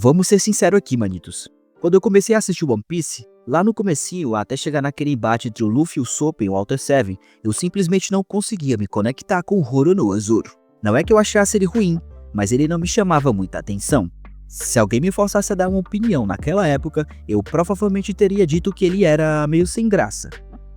Vamos ser sinceros aqui, manitos. Quando eu comecei a assistir One Piece, lá no comecinho, até chegar naquele embate entre o Luffy, o Sop e o Walter Seven, eu simplesmente não conseguia me conectar com o Roronoa Zoro. Não é que eu achasse ele ruim, mas ele não me chamava muita atenção. Se alguém me forçasse a dar uma opinião naquela época, eu provavelmente teria dito que ele era meio sem graça.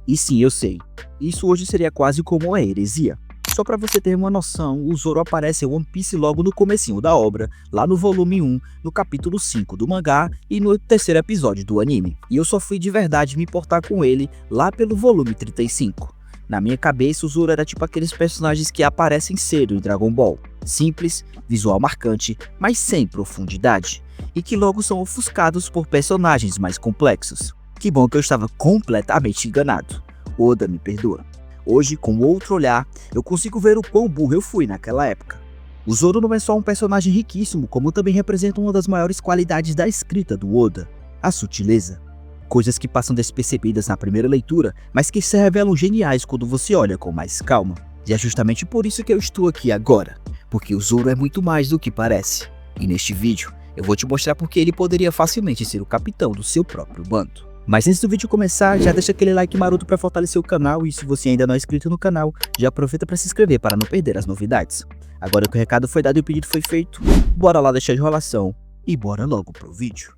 E sim, eu sei, isso hoje seria quase como uma heresia. Só pra você ter uma noção, o Zoro aparece em One Piece logo no comecinho da obra, lá no volume 1, no capítulo 5 do mangá e no terceiro episódio do anime. E eu só fui de verdade me importar com ele lá pelo volume 35. Na minha cabeça, o Zoro era tipo aqueles personagens que aparecem cedo em Dragon Ball. Simples, visual marcante, mas sem profundidade. E que logo são ofuscados por personagens mais complexos. Que bom que eu estava completamente enganado. Oda me perdoa. Hoje, com outro olhar, eu consigo ver o quão burro eu fui naquela época. O Zoro não é só um personagem riquíssimo, como também representa uma das maiores qualidades da escrita do Oda, a sutileza. Coisas que passam despercebidas na primeira leitura, mas que se revelam geniais quando você olha com mais calma. E é justamente por isso que eu estou aqui agora, porque o Zoro é muito mais do que parece. E neste vídeo, eu vou te mostrar porque ele poderia facilmente ser o capitão do seu próprio bando. Mas antes do vídeo começar, já deixa aquele like maroto para fortalecer o canal e se você ainda não é inscrito no canal, já aproveita para se inscrever para não perder as novidades. Agora que o recado foi dado e o pedido foi feito, bora lá deixar de enrolação e bora logo pro vídeo.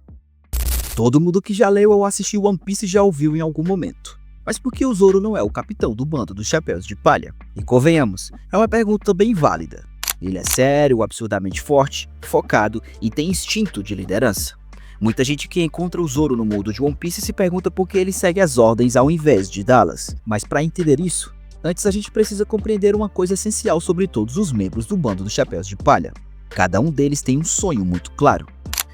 Todo mundo que já leu ou assistiu One Piece já ouviu em algum momento. Mas por que o Zoro não é o capitão do bando dos Chapéus de Palha? E convenhamos, é uma pergunta bem válida. Ele é sério, absurdamente forte, focado e tem instinto de liderança. Muita gente que encontra o Zoro no mundo de One Piece se pergunta por que ele segue as ordens ao invés de dá-las. Mas para entender isso, antes a gente precisa compreender uma coisa essencial sobre todos os membros do bando dos Chapéus de Palha. Cada um deles tem um sonho muito claro.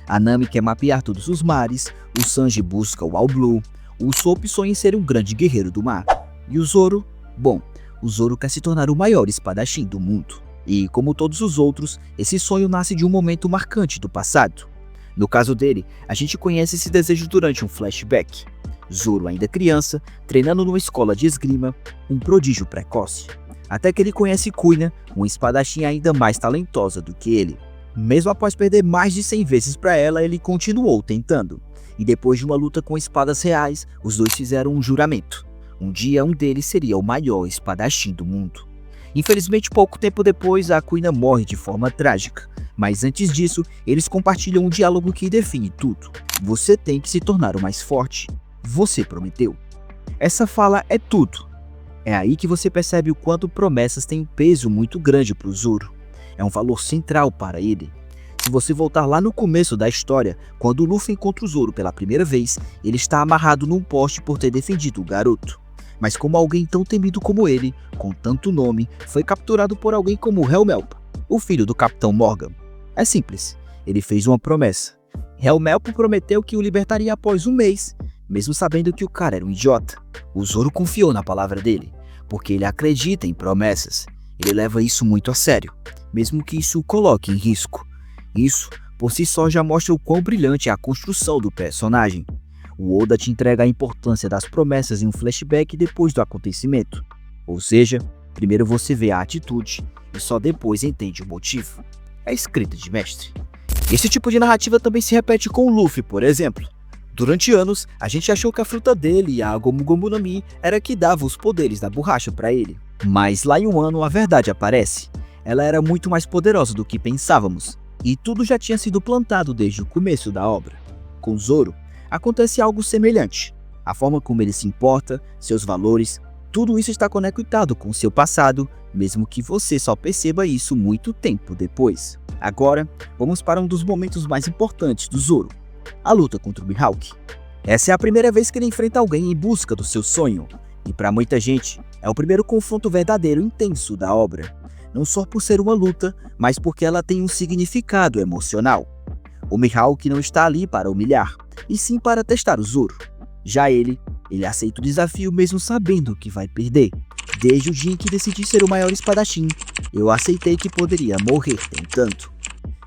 A Nami quer mapear todos os mares, o Sanji busca o All Blue, o Sop sonha em ser um grande guerreiro do mar. E o Zoro? Bom, o Zoro quer se tornar o maior espadachim do mundo. E, como todos os outros, esse sonho nasce de um momento marcante do passado. No caso dele, a gente conhece esse desejo durante um flashback. Zoro, ainda criança, treinando numa escola de esgrima, um prodígio precoce. Até que ele conhece Kuina, uma espadachim ainda mais talentosa do que ele. Mesmo após perder mais de 100 vezes para ela, ele continuou tentando. E depois de uma luta com espadas reais, os dois fizeram um juramento. Um dia um deles seria o maior espadachim do mundo. Infelizmente, pouco tempo depois, a Kuina morre de forma trágica. Mas antes disso, eles compartilham um diálogo que define tudo. Você tem que se tornar o mais forte. Você prometeu. Essa fala é tudo. É aí que você percebe o quanto promessas têm um peso muito grande para o Zoro. É um valor central para ele. Se você voltar lá no começo da história, quando o Luffy encontra o Zoro pela primeira vez, ele está amarrado num poste por ter defendido o garoto. Mas como alguém tão temido como ele, com tanto nome, foi capturado por alguém como Helmelp, o filho do Capitão Morgan. É simples, ele fez uma promessa. Helmelp prometeu que o libertaria após um mês, mesmo sabendo que o cara era um idiota. O Zoro confiou na palavra dele, porque ele acredita em promessas. Ele leva isso muito a sério, mesmo que isso o coloque em risco. Isso, por si só, já mostra o quão brilhante é a construção do personagem. O Oda te entrega a importância das promessas em um flashback depois do acontecimento. Ou seja, primeiro você vê a atitude e só depois entende o motivo. É escrita de mestre. Esse tipo de narrativa também se repete com o Luffy, por exemplo. Durante anos, a gente achou que a fruta dele, a Gomu Gomu no Mi, era que dava os poderes da borracha para ele. Mas lá em um ano a verdade aparece. Ela era muito mais poderosa do que pensávamos. E tudo já tinha sido plantado desde o começo da obra. Com Zoro, acontece algo semelhante. A forma como ele se importa, seus valores, tudo isso está conectado com seu passado, mesmo que você só perceba isso muito tempo depois. Agora, vamos para um dos momentos mais importantes do Zoro, a luta contra o Mihawk. Essa é a primeira vez que ele enfrenta alguém em busca do seu sonho, e para muita gente, é o primeiro confronto verdadeiro e intenso da obra. Não só por ser uma luta, mas porque ela tem um significado emocional. O Mihawk não está ali para humilhar, e sim para testar o Zoro. Já ele aceita o desafio mesmo sabendo que vai perder. Desde o dia em que decidi ser o maior espadachim, eu aceitei que poderia morrer tentando.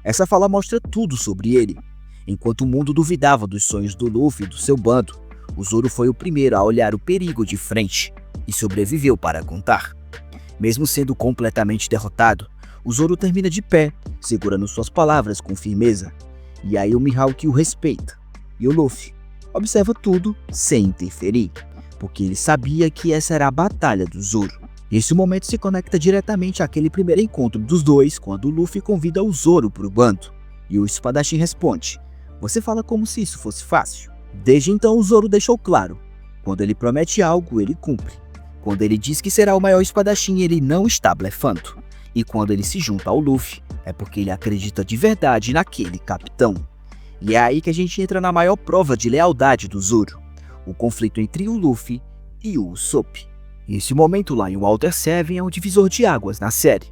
Essa fala mostra tudo sobre ele. Enquanto o mundo duvidava dos sonhos do Luffy e do seu bando, o Zoro foi o primeiro a olhar o perigo de frente e sobreviveu para contar. Mesmo sendo completamente derrotado, o Zoro termina de pé, segurando suas palavras com firmeza. E aí o Mihawk o respeita. E o Luffy observa tudo sem interferir, porque ele sabia que essa era a batalha do Zoro. Esse momento se conecta diretamente àquele primeiro encontro dos dois, quando o Luffy convida o Zoro para o bando. E o espadachim responde: "Você fala como se isso fosse fácil." Desde então o Zoro deixou claro: quando ele promete algo, ele cumpre. Quando ele diz que será o maior espadachim, ele não está blefando. E quando ele se junta ao Luffy, é porque ele acredita de verdade naquele capitão. E é aí que a gente entra na maior prova de lealdade do Zoro: o conflito entre o Luffy e o Usopp. Esse momento lá em Water 7 é um divisor de águas na série.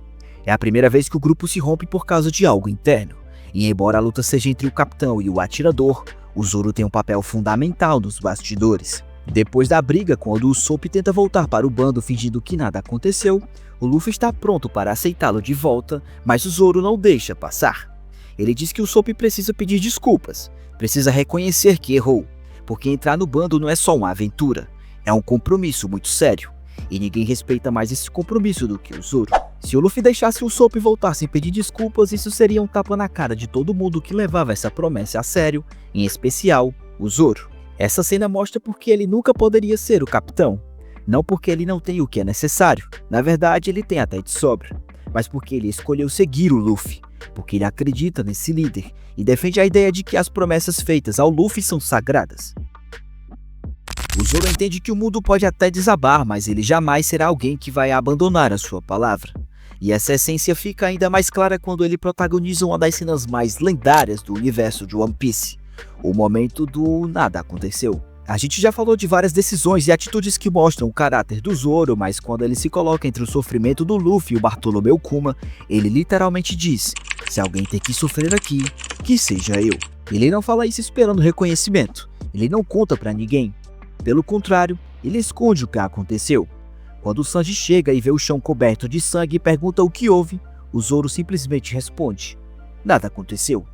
É a primeira vez que o grupo se rompe por causa de algo interno. E embora a luta seja entre o capitão e o atirador, o Zoro tem um papel fundamental nos bastidores. Depois da briga, quando o Usopp tenta voltar para o bando fingindo que nada aconteceu, o Luffy está pronto para aceitá-lo de volta, mas o Zoro não deixa passar. Ele diz que o Usopp precisa pedir desculpas, precisa reconhecer que errou, porque entrar no bando não é só uma aventura, é um compromisso muito sério. E ninguém respeita mais esse compromisso do que o Zoro. Se o Luffy deixasse o Usopp voltar sem pedir desculpas, isso seria um tapa na cara de todo mundo que levava essa promessa a sério, em especial o Zoro. Essa cena mostra porque ele nunca poderia ser o capitão. Não porque ele não tem o que é necessário, na verdade ele tem até de sobra, mas porque ele escolheu seguir o Luffy, porque ele acredita nesse líder e defende a ideia de que as promessas feitas ao Luffy são sagradas. O Zoro entende que o mundo pode até desabar, mas ele jamais será alguém que vai abandonar a sua palavra. E essa essência fica ainda mais clara quando ele protagoniza uma das cenas mais lendárias do universo de One Piece: o momento do nada aconteceu. A gente já falou de várias decisões e atitudes que mostram o caráter do Zoro, mas quando ele se coloca entre o sofrimento do Luffy e o Bartolomeu Kuma, ele literalmente diz: "Se alguém tem que sofrer aqui, que seja eu." Ele não fala isso esperando reconhecimento, ele não conta pra ninguém. Pelo contrário, ele esconde o que aconteceu. Quando o Sanji chega e vê o chão coberto de sangue e pergunta o que houve, o Zoro simplesmente responde: "Nada aconteceu."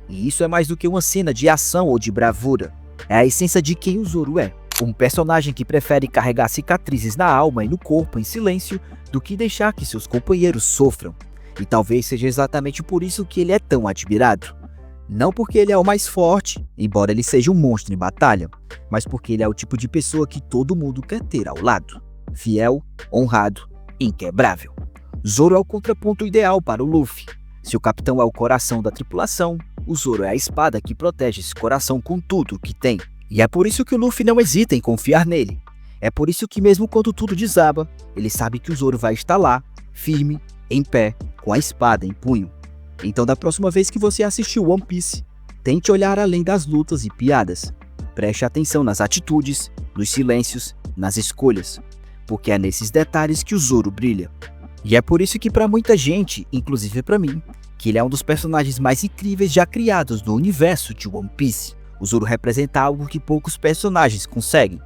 E isso é mais do que uma cena de ação ou de bravura. É a essência de quem o Zoro é. Um personagem que prefere carregar cicatrizes na alma e no corpo em silêncio do que deixar que seus companheiros sofram. E talvez seja exatamente por isso que ele é tão admirado. Não porque ele é o mais forte, embora ele seja um monstro em batalha, mas porque ele é o tipo de pessoa que todo mundo quer ter ao lado. Fiel, honrado, inquebrável. Zoro é o contraponto ideal para o Luffy. Se o capitão é o coração da tripulação, o Zoro é a espada que protege esse coração com tudo o que tem. E é por isso que o Luffy não hesita em confiar nele. É por isso que mesmo quando tudo desaba, ele sabe que o Zoro vai estar lá, firme, em pé, com a espada em punho. Então da próxima vez que você assistir One Piece, tente olhar além das lutas e piadas. Preste atenção nas atitudes, nos silêncios, nas escolhas, porque é nesses detalhes que o Zoro brilha. E é por isso que para muita gente, inclusive para mim, que ele é um dos personagens mais incríveis já criados no universo de One Piece. O Zoro representa algo que poucos personagens conseguem: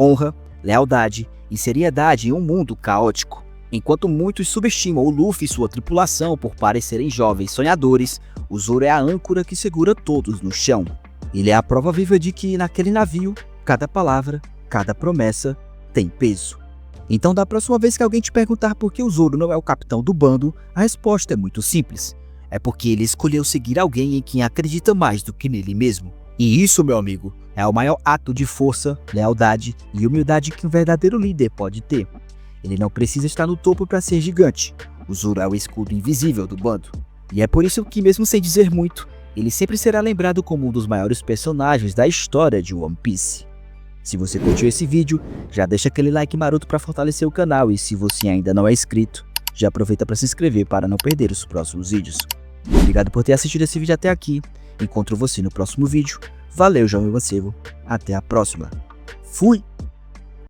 honra, lealdade e seriedade em um mundo caótico. Enquanto muitos subestimam o Luffy e sua tripulação por parecerem jovens sonhadores, o Zoro é a âncora que segura todos no chão. Ele é a prova viva de que naquele navio, cada palavra, cada promessa tem peso. Então da próxima vez que alguém te perguntar por que o Zoro não é o capitão do bando, a resposta é muito simples: é porque ele escolheu seguir alguém em quem acredita mais do que nele mesmo. E isso, meu amigo, é o maior ato de força, lealdade e humildade que um verdadeiro líder pode ter. Ele não precisa estar no topo para ser gigante. O Zoro é o escudo invisível do bando. E é por isso que, mesmo sem dizer muito, ele sempre será lembrado como um dos maiores personagens da história de One Piece. Se você curtiu esse vídeo, já deixa aquele like maroto para fortalecer o canal, e se você ainda não é inscrito, já aproveita para se inscrever para não perder os próximos vídeos. Obrigado por ter assistido esse vídeo até aqui. Encontro você no próximo vídeo. Valeu, jovem mancebo. Até a próxima. Fui!